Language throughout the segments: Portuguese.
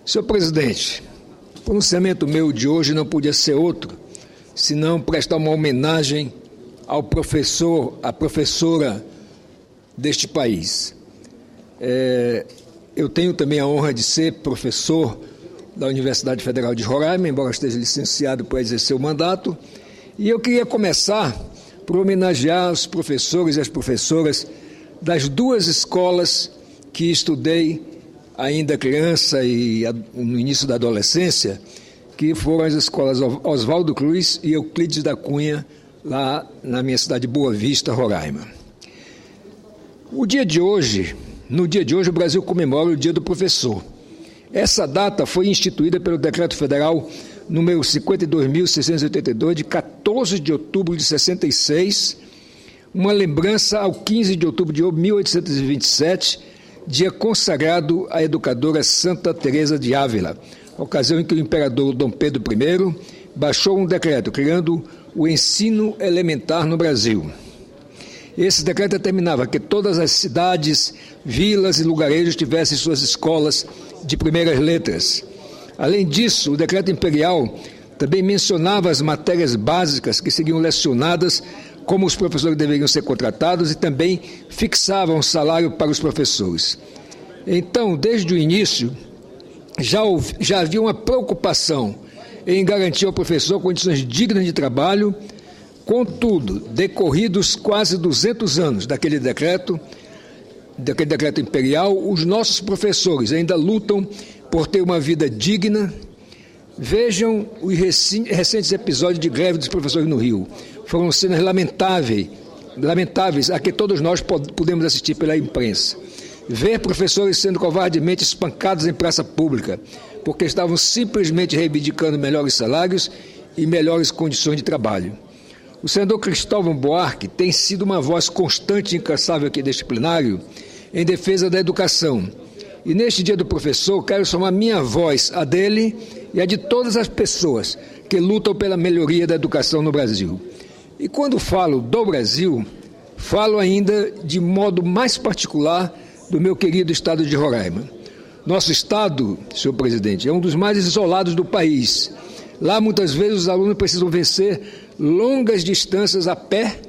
Senhor presidente, o pronunciamento meu de hoje não podia ser outro, senão prestar uma homenagem ao professor, à professora deste país. Eu tenho também a honra de ser professor da Universidade Federal de Roraima, embora esteja licenciado para exercer o mandato, e eu queria começar por homenagear os professores e as professoras das duas escolas que estudei ainda criança e no início da adolescência, que foram as escolas Oswaldo Cruz e Euclides da Cunha, lá na minha cidade de Boa Vista, Roraima. No dia de hoje, o Brasil comemora o Dia do Professor. Essa data foi instituída pelo Decreto Federal número 52.682, de 14 de outubro de 66, uma lembrança ao 15 de outubro de 1827, dia consagrado à educadora Santa Teresa de Ávila, ocasião em que o imperador Dom Pedro I baixou um decreto criando o ensino elementar no Brasil. Esse decreto determinava que todas as cidades, vilas e lugarejos tivessem suas escolas de primeiras letras. Além disso, o decreto imperial também mencionava as matérias básicas que seriam lecionadas, como os professores deveriam ser contratados, e também fixavam salário para os professores. Então, desde o início, já havia uma preocupação em garantir ao professor condições dignas de trabalho. Contudo, decorridos quase 200 anos daquele decreto imperial, os nossos professores ainda lutam por ter uma vida digna. Vejam os recentes episódios de greve dos professores no Rio. Foram cenas lamentáveis a que todos nós pudemos assistir pela imprensa. Ver professores sendo covardemente espancados em praça pública, porque estavam simplesmente reivindicando melhores salários e melhores condições de trabalho. O senador Cristóvão Buarque tem sido uma voz constante e incansável aqui deste plenário em defesa da educação. E neste Dia do Professor, quero somar minha voz, a dele e a de todas as pessoas que lutam pela melhoria da educação no Brasil. E quando falo do Brasil, falo ainda de modo mais particular do meu querido estado de Roraima. Nosso estado, senhor presidente, é um dos mais isolados do país. Lá, muitas vezes, os alunos precisam vencer longas distâncias a pé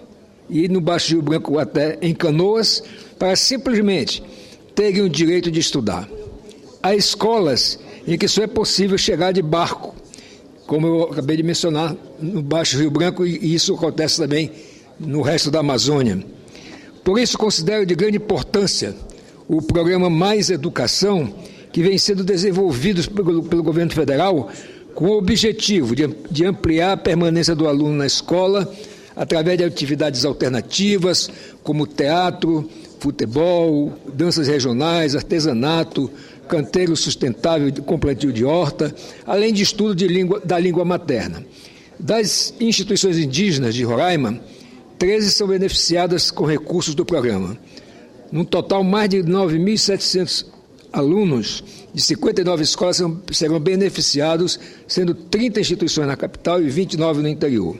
e no Baixo Rio Branco até em canoas para simplesmente terem o direito de estudar. Há escolas em que só é possível chegar de barco, como eu acabei de mencionar, no Baixo Rio Branco, e isso acontece também no resto da Amazônia. Por isso, considero de grande importância o programa Mais Educação, que vem sendo desenvolvido pelo governo federal com o objetivo de ampliar a permanência do aluno na escola através de atividades alternativas, como teatro, futebol, danças regionais, artesanato, canteiro sustentável com plantio de horta, além de estudo da língua materna. Das instituições indígenas de Roraima, 13 são beneficiadas com recursos do programa. No total, mais de 9.700 alunos de 59 escolas serão beneficiados, sendo 30 instituições na capital e 29 no interior.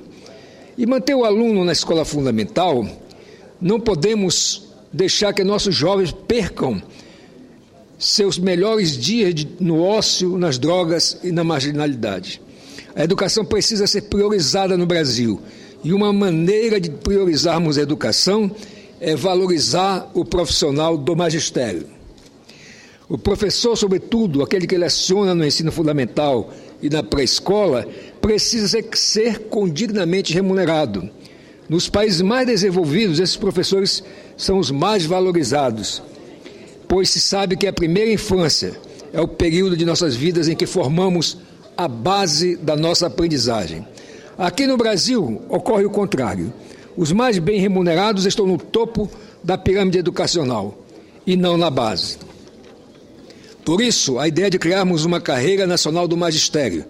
E manter o aluno na escola fundamental, não podemos deixar que nossos jovens percam seus melhores dias no ócio, nas drogas e na marginalidade. A educação precisa ser priorizada no Brasil, e uma maneira de priorizarmos a educação é valorizar o profissional do magistério. O professor, sobretudo, aquele que leciona no ensino fundamental e na pré-escola, precisa ser condignamente remunerado. Nos países mais desenvolvidos, esses professores são os mais valorizados, pois se sabe que a primeira infância é o período de nossas vidas em que formamos a base da nossa aprendizagem. Aqui no Brasil, ocorre o contrário. Os mais bem remunerados estão no topo da pirâmide educacional e não na base. Por isso, a ideia de criarmos uma carreira nacional do magistério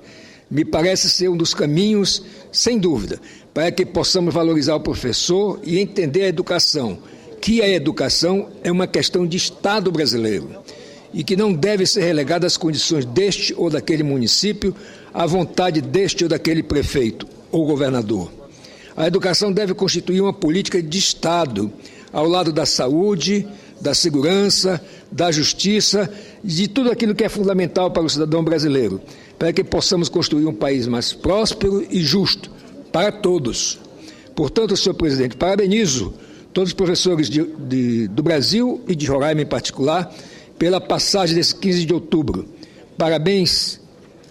me parece ser um dos caminhos, sem dúvida, para que possamos valorizar o professor e entender a educação, que a educação é uma questão de Estado brasileiro e que não deve ser relegada às condições deste ou daquele município, à vontade deste ou daquele prefeito ou governador. A educação deve constituir uma política de Estado, ao lado da saúde, da segurança, da justiça, de tudo aquilo que é fundamental para o cidadão brasileiro, para que possamos construir um país mais próspero e justo para todos. Portanto, senhor presidente, parabenizo todos os professores do Brasil e de Roraima em particular pela passagem desse 15 de outubro. Parabéns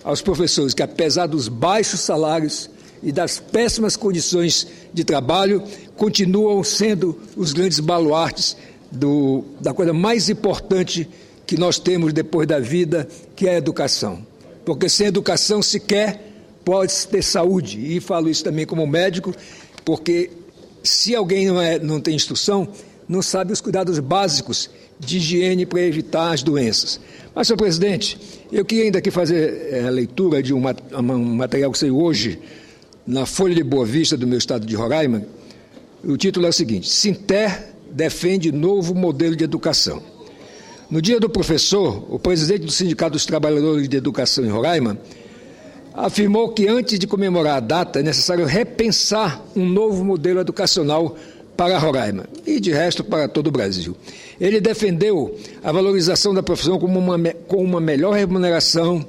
aos professores que, apesar dos baixos salários e das péssimas condições de trabalho, continuam sendo os grandes baluartes da coisa mais importante que nós temos depois da vida, que é a educação. Porque sem educação sequer pode-se ter saúde. E falo isso também como médico, porque se alguém não tem instrução, não sabe os cuidados básicos de higiene para evitar as doenças. Mas, senhor presidente, eu queria ainda aqui fazer a leitura de um material que saiu hoje na Folha de Boa Vista, do meu estado de Roraima. O título é o seguinte: Sinter defende novo modelo de educação. No Dia do Professor, o presidente do Sindicato dos Trabalhadores de Educação em Roraima afirmou que antes de comemorar a data é necessário repensar um novo modelo educacional para Roraima e, de resto, para todo o Brasil. Ele defendeu a valorização da profissão com uma melhor remuneração,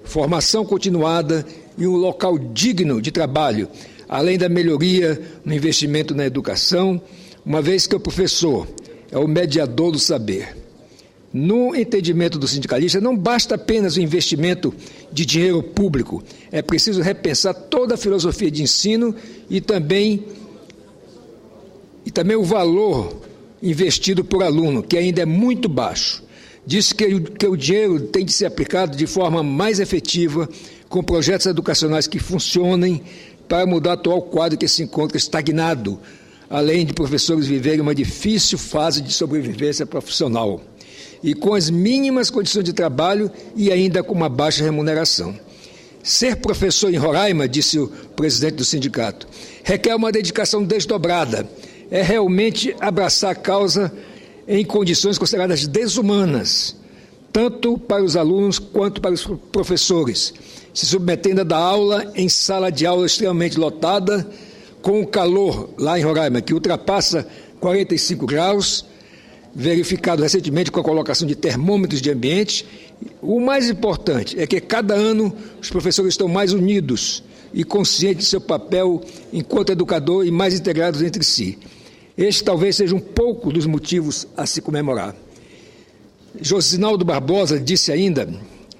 formação continuada e um local digno de trabalho, além da melhoria no investimento na educação, uma vez que o professor é o mediador do saber. No entendimento do sindicalista, não basta apenas o investimento de dinheiro público, é preciso repensar toda a filosofia de ensino e também o valor investido por aluno, que ainda é muito baixo. Disse que o dinheiro tem de ser aplicado de forma mais efetiva, com projetos educacionais que funcionem para mudar o atual quadro que se encontra estagnado, além de professores viverem uma difícil fase de sobrevivência profissional e com as mínimas condições de trabalho e ainda com uma baixa remuneração. Ser professor em Roraima, disse o presidente do sindicato, requer uma dedicação desdobrada. É realmente abraçar a causa em condições consideradas desumanas, tanto para os alunos quanto para os professores, se submetendo a dar aula em sala de aula extremamente lotada, com o calor lá em Roraima, que ultrapassa 45 graus, verificado recentemente com a colocação de termômetros de ambiente. O mais importante é que cada ano os professores estão mais unidos e conscientes de seu papel enquanto educador e mais integrados entre si. Este talvez seja um pouco dos motivos a se comemorar. Josinaldo Barbosa disse ainda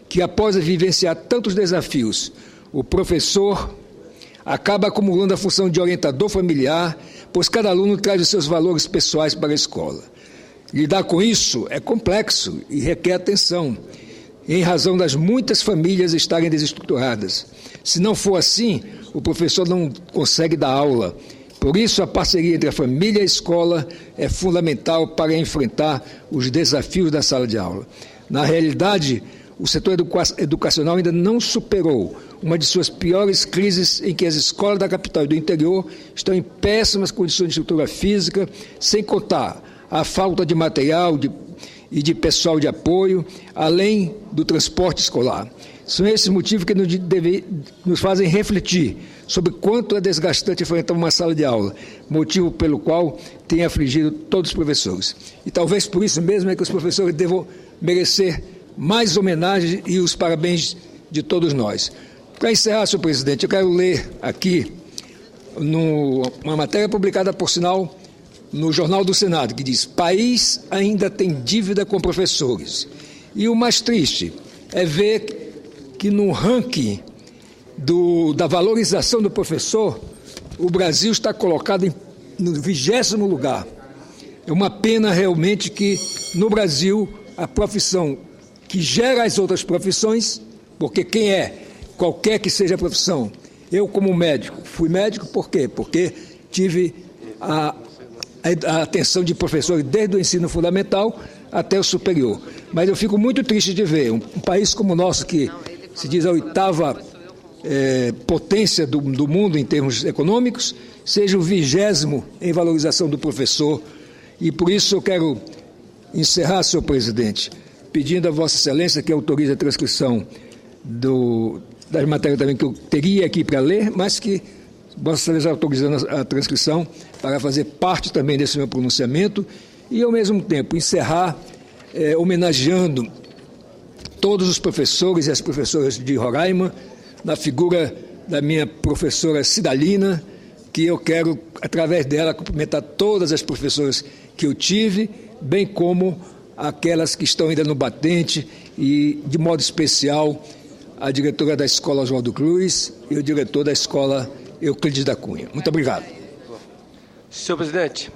que, após vivenciar tantos desafios, o professor acaba acumulando a função de orientador familiar, pois cada aluno traz os seus valores pessoais para a escola. Lidar com isso é complexo e requer atenção, em razão das muitas famílias estarem desestruturadas. Se não for assim, o professor não consegue dar aula. Por isso, a parceria entre a família e a escola é fundamental para enfrentar os desafios da sala de aula. Na realidade, o setor educacional ainda não superou uma de suas piores crises, em que as escolas da capital e do interior estão em péssimas condições de estrutura física, sem contar a falta de material e de pessoal de apoio, além do transporte escolar. São esses motivos que nos fazem refletir sobre quanto é desgastante enfrentar uma sala de aula, motivo pelo qual tem afligido todos os professores. E talvez por isso mesmo é que os professores devam merecer mais homenagem e os parabéns de todos nós. Para encerrar, senhor presidente, eu quero ler aqui uma matéria publicada, por sinal, no Jornal do Senado, que diz: país ainda tem dívida com professores. E o mais triste é ver que no ranking da valorização do professor, o Brasil está colocado no 20º lugar. É uma pena realmente que no Brasil a profissão que gera as outras profissões, porque qualquer que seja a profissão, eu como médico, fui médico por quê? Porque tive a atenção de professores desde o ensino fundamental até o superior. Mas eu fico muito triste de ver um país como o nosso, que se diz a 8ª potência do mundo em termos econômicos, seja o 20º em valorização do professor. E por isso eu quero encerrar, senhor presidente, pedindo a Vossa Excelência que autorize a transcrição das matérias também que eu teria aqui para ler, mas que Vossa Excelência autorizando a transcrição para fazer parte também desse meu pronunciamento e, ao mesmo tempo, encerrar homenageando todos os professores e as professoras de Roraima, na figura da minha professora Cidalina, que eu quero, através dela, cumprimentar todas as professoras que eu tive, bem como aquelas que estão ainda no batente e, de modo especial, a diretora da Escola Oswaldo Cruz e o diretor da Escola Euclides da Cunha. Muito obrigado. Senhor presidente.